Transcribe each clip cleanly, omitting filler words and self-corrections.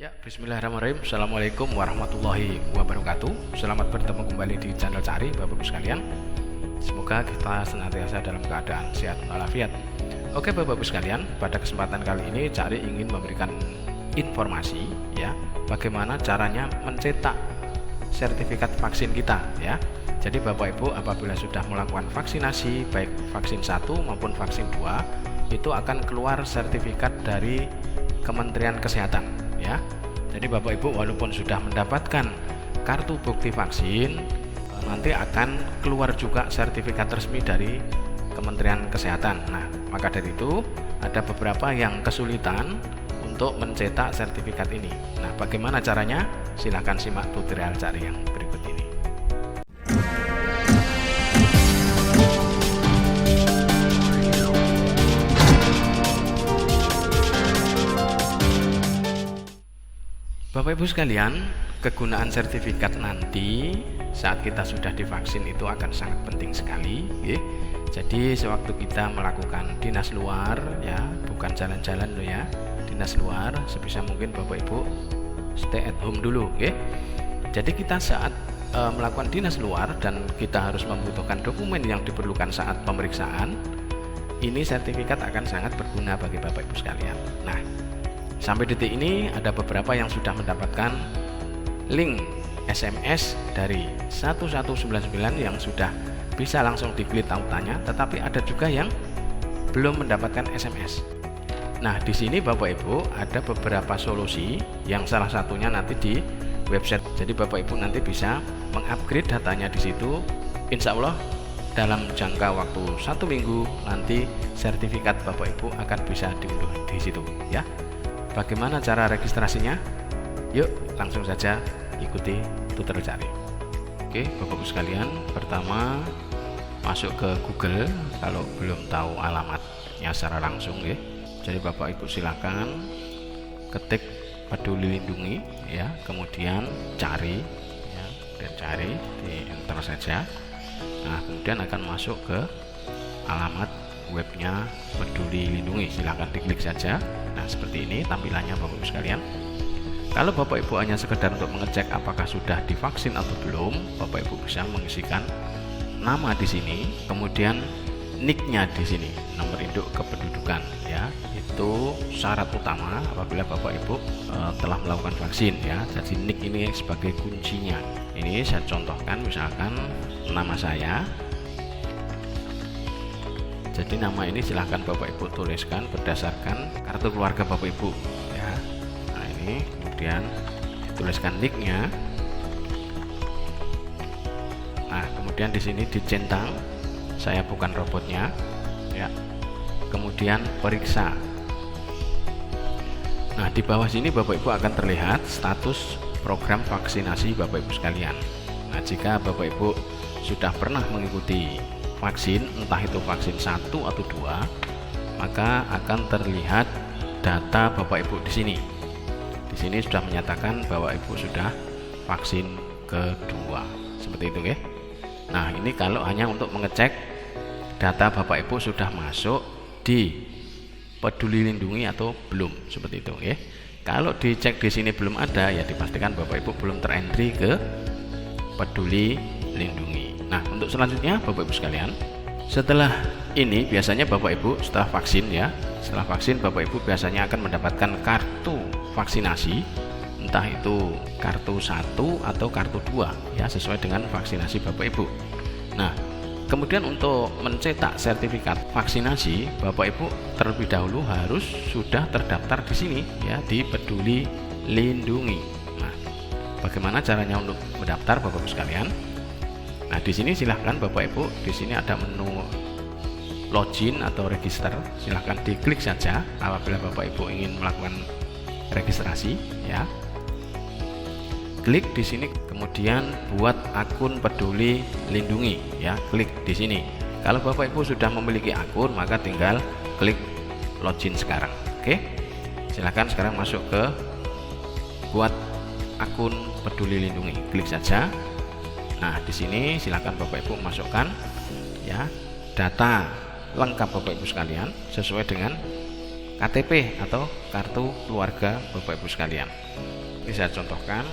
Ya, bismillahirrahmanirrahim. Assalamualaikum warahmatullahi wabarakatuh. Selamat bertemu kembali di channel Cari, Bapak-Ibu sekalian. Semoga kita senantiasa dalam keadaan sehat walafiat. Oke Bapak-Ibu sekalian, pada kesempatan kali ini Cari ingin memberikan informasi ya, bagaimana caranya mencetak sertifikat vaksin kita ya. Jadi Bapak Ibu apabila sudah melakukan vaksinasi baik vaksin 1 maupun vaksin 2, itu akan keluar sertifikat dari Kementerian Kesehatan ya. Jadi Bapak Ibu walaupun sudah mendapatkan kartu bukti vaksin, nanti akan keluar juga sertifikat resmi dari Kementerian Kesehatan. Nah, maka dari itu ada beberapa yang kesulitan untuk mencetak sertifikat ini. Nah, bagaimana caranya? Silahkan simak tutorial Cari yang berikut ini. Bapak Ibu sekalian, kegunaan sertifikat nanti saat kita sudah divaksin itu akan sangat penting sekali ya. Jadi sewaktu kita melakukan dinas luar ya, bukan jalan-jalan loh ya, dinas luar, sebisa mungkin Bapak Ibu stay at home dulu ya. Jadi kita saat melakukan dinas luar dan kita harus membutuhkan dokumen yang diperlukan saat pemeriksaan, ini sertifikat akan sangat berguna bagi Bapak Ibu sekalian. Nah, sampai detik ini ada beberapa yang sudah mendapatkan link SMS dari 1199 yang sudah bisa langsung diklik tautannya, tetapi ada juga yang belum mendapatkan SMS. Nah, di sini Bapak Ibu ada beberapa solusi yang salah satunya nanti di website. Jadi Bapak Ibu nanti bisa mengupgrade datanya di situ. Insya Allah dalam jangka waktu 1 minggu nanti sertifikat Bapak Ibu akan bisa diunduh di situ ya. Bagaimana cara registrasinya? Yuk langsung saja ikuti tutorial Cari. Oke Bapak-Ibu sekalian, pertama masuk ke Google kalau belum tahu alamatnya secara langsung ya. Jadi Bapak Ibu silakan ketik Peduli Lindungi ya, kemudian cari ya, dan cari di enter saja. Nah, kemudian akan masuk ke alamat webnya Peduli Lindungi, silahkan diklik saja. Nah, seperti ini tampilannya Bapak Ibu sekalian. Kalau Bapak Ibu hanya sekedar untuk mengecek apakah sudah divaksin atau belum, Bapak Ibu bisa mengisikan nama di sini, kemudian nicknya di sini, nomor induk kependudukan ya. Itu syarat utama apabila Bapak Ibu telah melakukan vaksin ya. Jadi nick ini sebagai kuncinya. Ini saya contohkan, misalkan nama saya. Jadi nama ini silahkan Bapak Ibu tuliskan berdasarkan kartu keluarga Bapak Ibu ya. Nah, ini kemudian tuliskan nicknya. Nah, kemudian di sini dicentang saya bukan robotnya ya. Kemudian periksa. Nah, di bawah sini Bapak Ibu akan terlihat status program vaksinasi Bapak Ibu sekalian. Nah, jika Bapak Ibu sudah pernah mengikuti vaksin, entah itu vaksin 1 atau 2, maka akan terlihat data Bapak Ibu di sini. Di sini sudah menyatakan bahwa Ibu sudah vaksin kedua. Seperti itu ya. Nah, ini kalau hanya untuk mengecek data Bapak Ibu sudah masuk di Peduli Lindungi atau belum, seperti itu ya. Kalau dicek di sini belum ada, ya dipastikan Bapak Ibu belum terentry ke Peduli Lindungi. Nah, untuk selanjutnya Bapak Ibu sekalian, setelah ini biasanya Bapak Ibu setelah vaksin ya, setelah vaksin Bapak Ibu biasanya akan mendapatkan kartu vaksinasi, entah itu kartu 1 atau kartu 2 ya, sesuai dengan vaksinasi Bapak Ibu. Nah, kemudian untuk mencetak sertifikat vaksinasi, Bapak Ibu terlebih dahulu harus sudah terdaftar di sini ya, di Peduli Lindungi. Nah, bagaimana caranya untuk mendaftar Bapak Ibu sekalian? Nah, di sini silahkan Bapak Ibu, di sini ada menu login atau register, silahkan diklik saja apabila Bapak Ibu ingin melakukan registrasi ya. Klik di sini, kemudian buat akun Peduli Lindungi ya, klik di sini. Kalau Bapak Ibu sudah memiliki akun, maka tinggal klik login sekarang. Oke, silahkan sekarang masuk ke buat akun Peduli Lindungi, klik saja. Nah, di sini silakan Bapak Ibu masukkan ya data lengkap Bapak Ibu sekalian sesuai dengan KTP atau kartu keluarga Bapak Ibu sekalian. Ini saya contohkan.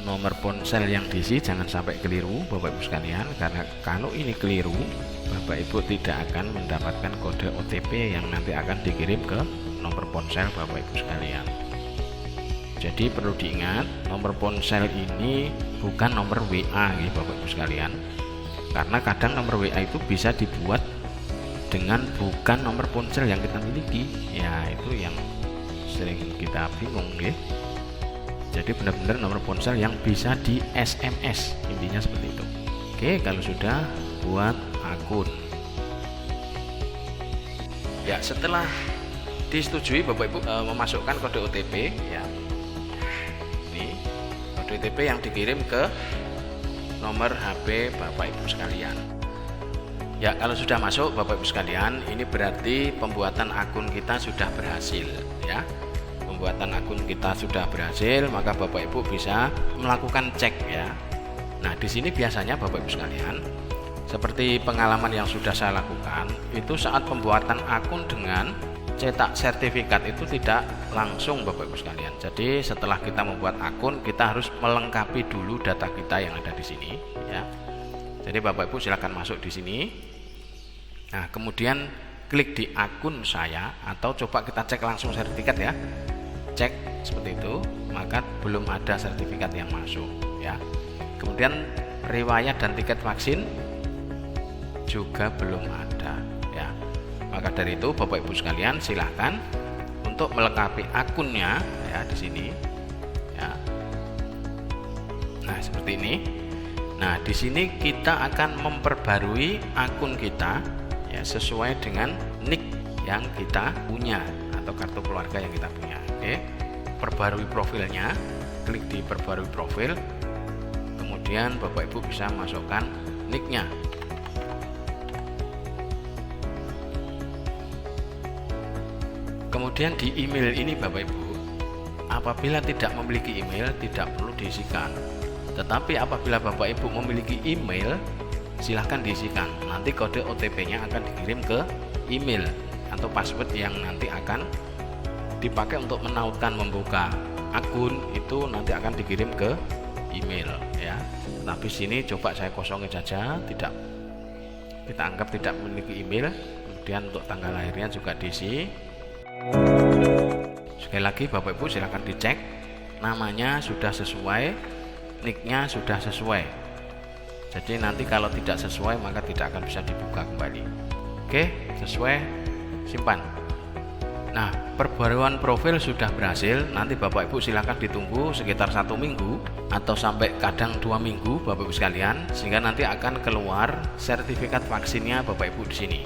Nomor ponsel yang diisi jangan sampai keliru Bapak Ibu sekalian, karena kalau ini keliru Bapak Ibu tidak akan mendapatkan kode OTP yang nanti akan dikirim ke nomor ponsel Bapak Ibu sekalian. Jadi perlu diingat, nomor ponsel ini bukan nomor WA ya Bapak Ibu sekalian, karena kadang nomor WA itu bisa dibuat dengan bukan nomor ponsel yang kita miliki, ya itu yang sering kita bingung ya. Jadi benar-benar nomor ponsel yang bisa di SMS, intinya seperti itu. Oke, kalau sudah, buat akun. Ya, setelah disetujui Bapak Ibu memasukkan kode OTP ya. Ini kode OTP yang dikirim ke nomor HP Bapak Ibu sekalian. Ya, kalau sudah masuk Bapak Ibu sekalian, ini berarti pembuatan akun kita sudah berhasil ya. Pembuatan akun kita sudah berhasil, maka Bapak Ibu bisa melakukan cek ya. Nah, di sini biasanya Bapak Ibu sekalian, seperti pengalaman yang sudah saya lakukan, itu saat pembuatan akun dengan cetak sertifikat itu tidak langsung Bapak Ibu sekalian. Jadi setelah kita membuat akun, kita harus melengkapi dulu data kita yang ada di sini ya. Jadi Bapak Ibu silakan masuk di sini. Nah, kemudian klik di akun saya, atau coba kita cek langsung sertifikat ya. Cek seperti itu, maka belum ada sertifikat yang masuk ya. Kemudian riwayat dan tiket vaksin juga belum ada ya. Maka dari itu Bapak Ibu sekalian silahkan untuk melengkapi akunnya ya di sini ya. Nah, seperti ini. Nah, di sini kita akan memperbarui akun kita ya sesuai dengan NIK yang kita punya atau kartu keluarga yang kita punya. Oke, perbarui profilnya, klik di perbarui profil, kemudian Bapak Ibu bisa masukkan NIK-nya. Kemudian di email ini Bapak Ibu, apabila tidak memiliki email tidak perlu diisikan, tetapi apabila Bapak Ibu memiliki email silahkan diisikan. Nanti kode OTP-nya akan dikirim ke email atau password yang nanti akan dipakai untuk menautkan membuka akun, itu nanti akan dikirim ke email ya. Tapi sini coba saya kosongin saja, tidak, kita anggap tidak memiliki email. Kemudian untuk tanggal lahirnya juga diisi. Sekali lagi Bapak Ibu silahkan dicek namanya sudah sesuai, nicknya sudah sesuai. Jadi nanti kalau tidak sesuai maka tidak akan bisa dibuka kembali. Oke, sesuai, simpan. Nah, perbaruan profil sudah berhasil. Nanti Bapak Ibu silahkan ditunggu sekitar 1 minggu atau sampai kadang 2 minggu Bapak Ibu sekalian, sehingga nanti akan keluar sertifikat vaksinnya Bapak Ibu di sini.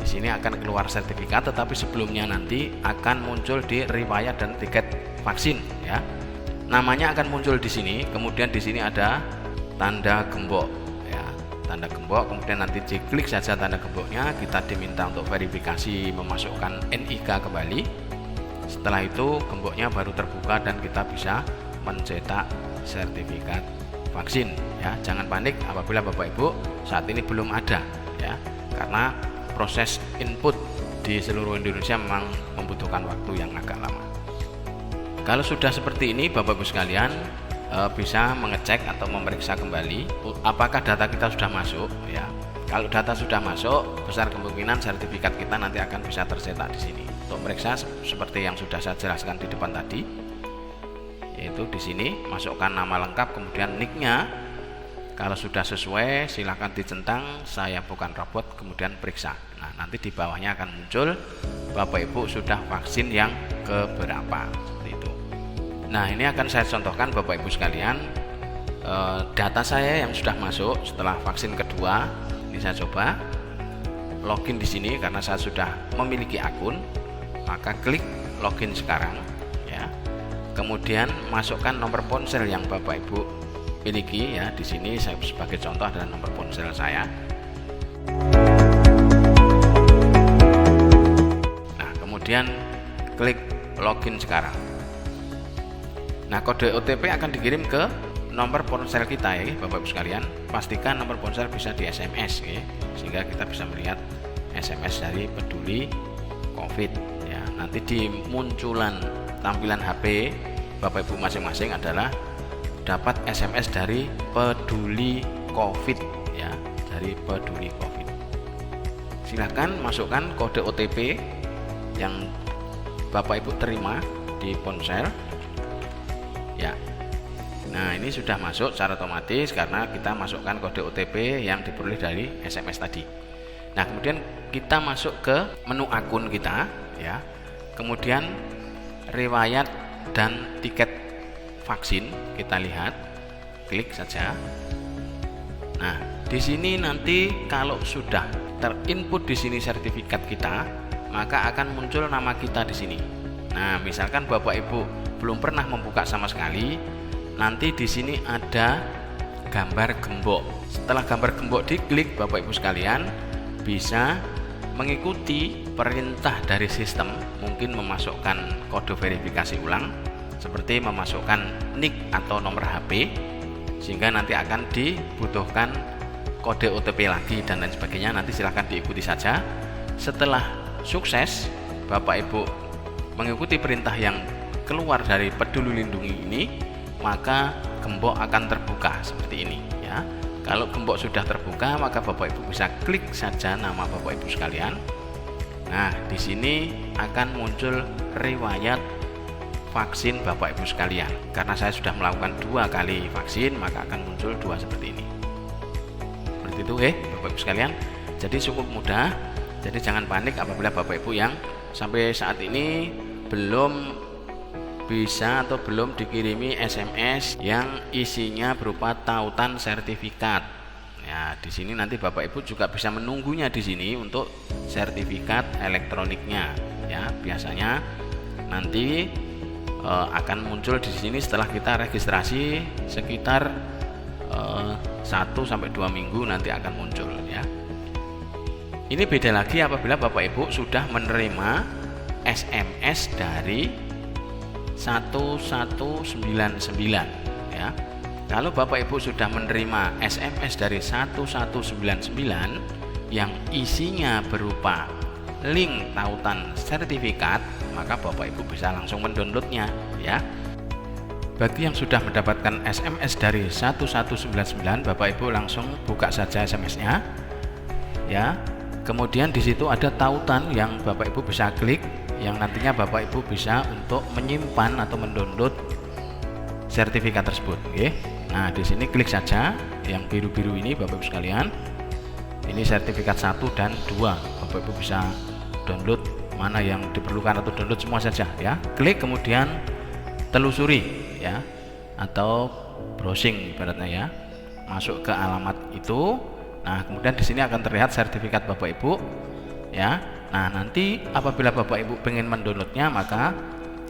Di sini akan keluar sertifikat, tetapi sebelumnya nanti akan muncul di riwayat dan tiket vaksin ya. Namanya akan muncul di sini, kemudian di sini ada tanda gembok ya, tanda gembok. Kemudian nanti diklik saja tanda gemboknya, kita diminta untuk verifikasi memasukkan NIK kembali. Setelah itu gemboknya baru terbuka dan kita bisa mencetak sertifikat vaksin ya. Jangan panik apabila Bapak Ibu saat ini belum ada ya, karena proses input di seluruh Indonesia memang membutuhkan waktu yang agak lama. Kalau sudah seperti ini Bapak Ibu sekalian bisa mengecek atau memeriksa kembali apakah data kita sudah masuk ya. Kalau data sudah masuk, besar kemungkinan sertifikat kita nanti akan bisa tercetak di sini. Untuk meriksa seperti yang sudah saya jelaskan di depan tadi, yaitu di sini masukkan nama lengkap kemudian nicknya. Kalau sudah sesuai silahkan dicentang saya bukan robot, kemudian periksa. Nah, nanti di bawahnya akan muncul Bapak Ibu sudah vaksin yang keberapa seperti itu. Nah, ini akan saya contohkan Bapak Ibu sekalian data saya yang sudah masuk setelah vaksin kedua. Ini saya coba login di sini karena saya sudah memiliki akun, maka klik login sekarang ya. Kemudian masukkan nomor ponsel yang Bapak Ibu miliki ya. Di sini saya sebagai contoh adalah nomor ponsel saya. Nah, kemudian klik login sekarang. Nah, kode OTP akan dikirim ke nomor ponsel kita ya Bapak Ibu sekalian. Pastikan nomor ponsel bisa di SMS ya, sehingga kita bisa melihat SMS dari Peduli COVID ya. Nanti di munculan tampilan HP Bapak Ibu masing-masing adalah dapat SMS dari Peduli COVID ya, dari Peduli COVID. Silakan masukkan kode OTP yang Bapak Ibu terima di ponsel ya. Nah, ini sudah masuk secara otomatis karena kita masukkan kode OTP yang diperoleh dari SMS tadi. Nah, kemudian kita masuk ke menu akun kita ya. Kemudian riwayat dan tiket vaksin kita lihat, klik saja. Nah, di sini nanti kalau sudah terinput di sini sertifikat kita, maka akan muncul nama kita di sini. Nah, misalkan Bapak Ibu belum pernah membuka sama sekali, nanti di sini ada gambar gembok. Setelah gambar gembok diklik, Bapak Ibu sekalian bisa mengikuti perintah dari sistem, mungkin memasukkan kode verifikasi ulang seperti memasukkan NIK atau nomor HP, sehingga nanti akan dibutuhkan kode OTP lagi dan lain sebagainya. Nanti silahkan diikuti saja. Setelah sukses Bapak Ibu mengikuti perintah yang keluar dari Peduli Lindungi ini, maka gembok akan terbuka seperti ini ya. Kalau gembok sudah terbuka, maka Bapak Ibu bisa klik saja nama Bapak Ibu sekalian. Nah, di sini akan muncul riwayat vaksin Bapak Ibu sekalian. Karena saya sudah melakukan 2 kali vaksin, maka akan muncul 2 seperti ini. Seperti itu Bapak Ibu sekalian. Jadi cukup mudah. Jadi jangan panik apabila Bapak Ibu yang sampai saat ini belum bisa atau belum dikirimi SMS yang isinya berupa tautan sertifikat. Ya, di sini nanti Bapak Ibu juga bisa menunggunya di sini untuk sertifikat elektroniknya. Ya, biasanya nanti akan muncul di sini setelah kita registrasi sekitar 1-2 minggu nanti akan muncul ya. Ini beda lagi apabila Bapak Ibu sudah menerima SMS dari 1199 ya. Kalau Bapak Ibu sudah menerima SMS dari 1199 yang isinya berupa link tautan sertifikat, maka Bapak Ibu bisa langsung mendownloadnya ya. Bagi yang sudah mendapatkan SMS dari 1199, Bapak Ibu langsung buka saja SMS-nya ya. Kemudian di situ ada tautan yang Bapak Ibu bisa klik, yang nantinya Bapak Ibu bisa untuk menyimpan atau mendownload sertifikat tersebut. Oke. Nah, di sini klik saja yang biru-biru ini Bapak Ibu sekalian. Ini sertifikat 1 dan 2. Bapak Ibu bisa download mana yang diperlukan atau download semua saja ya. Klik kemudian telusuri ya, atau browsing ibaratnya ya. Masuk ke alamat itu. Nah, kemudian di sini akan terlihat sertifikat Bapak Ibu ya. Nah, nanti apabila Bapak Ibu pengen mendownloadnya, maka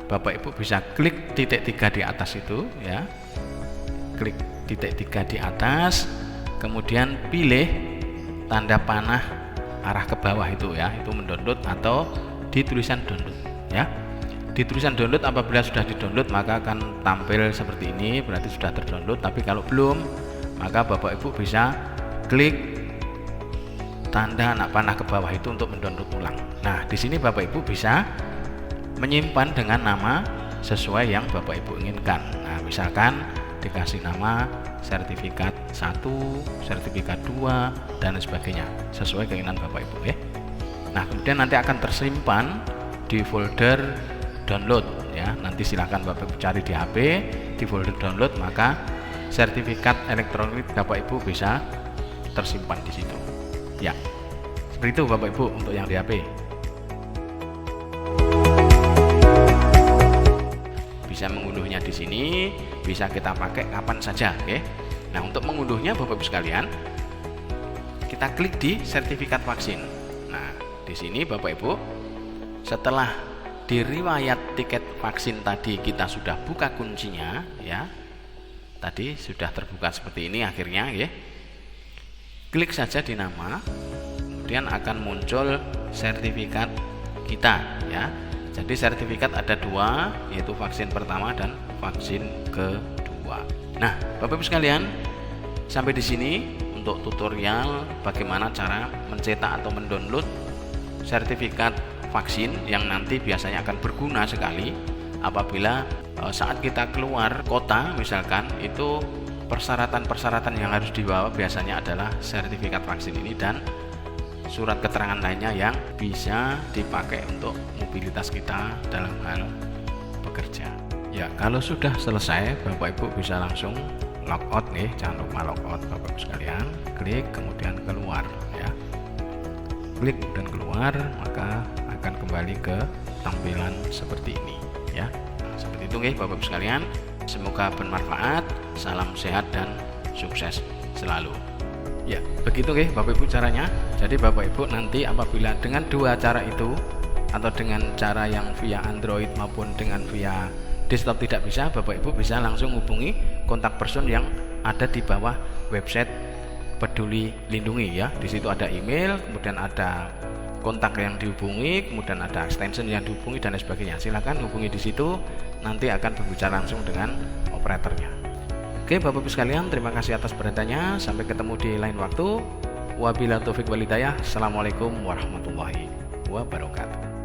Bapak Ibu bisa klik titik 3 di atas itu ya. Klik titik 3 di atas, kemudian pilih tanda panah arah ke bawah itu ya, itu mendownload atau di tulisan download ya. Di tulisan download apabila sudah di-download maka akan tampil seperti ini, berarti sudah terdownload. Tapi kalau belum, maka Bapak Ibu bisa klik tanda anak panah ke bawah itu untuk mendownload ulang. Nah, di sini Bapak Ibu bisa menyimpan dengan nama sesuai yang Bapak Ibu inginkan. Nah, misalkan dikasih nama sertifikat 1, sertifikat 2 dan sebagainya sesuai keinginan Bapak Ibu ya. Nah, kemudian nanti akan tersimpan di folder download ya. Nanti silakan Bapak Ibu cari di HP, di folder download, maka sertifikat elektronik Bapak Ibu bisa tersimpan di situ. Ya. Seperti itu Bapak Ibu untuk yang di HP. Bisa mengunduhnya di sini, bisa kita pakai kapan saja, oke. Nah, untuk mengunduhnya Bapak Ibu sekalian, kita klik di sertifikat vaksin. Nah, di sini Bapak Ibu, setelah di riwayat tiket vaksin tadi kita sudah buka kuncinya ya. Tadi sudah terbuka seperti ini akhirnya ya. Klik saja di nama, kemudian akan muncul sertifikat kita ya. Jadi sertifikat ada 2, yaitu vaksin pertama dan vaksin kedua. Nah, Bapak Ibu sekalian, sampai di sini untuk tutorial bagaimana cara mencetak atau mendownload sertifikat vaksin yang nanti biasanya akan berguna sekali apabila saat kita keluar kota misalkan, itu persyaratan-persyaratan yang harus dibawa biasanya adalah sertifikat vaksin ini dan surat keterangan lainnya yang bisa dipakai untuk mobilitas kita dalam hal bekerja. Ya, kalau sudah selesai, Bapak Ibu bisa langsung logout nih, jangan lupa logout Bapak Ibu sekalian, klik kemudian keluar ya. Klik kemudian keluar, maka akan kembali ke tampilan seperti ini ya. Seperti itu nih Bapak Ibu sekalian. Semoga bermanfaat. Salam sehat dan sukses selalu. Ya, begitu nih Bapak Ibu caranya. Jadi Bapak Ibu nanti apabila dengan dua cara itu, atau dengan cara yang via Android maupun dengan via desktop tidak bisa, Bapak Ibu bisa langsung hubungi kontak person yang ada di bawah website Peduli Lindungi ya. Di situ ada email, kemudian ada kontak yang dihubungi, kemudian ada extension yang dihubungi dan lain sebagainya. Silakan hubungi di situ, nanti akan berbicara langsung dengan operatornya. Oke Bapak Ibu sekalian, terima kasih atas perhatiannya. Sampai ketemu di lain waktu. Wabillahi taufiq wal hidayah. Assalamualaikum warahmatullahi wabarakatuh.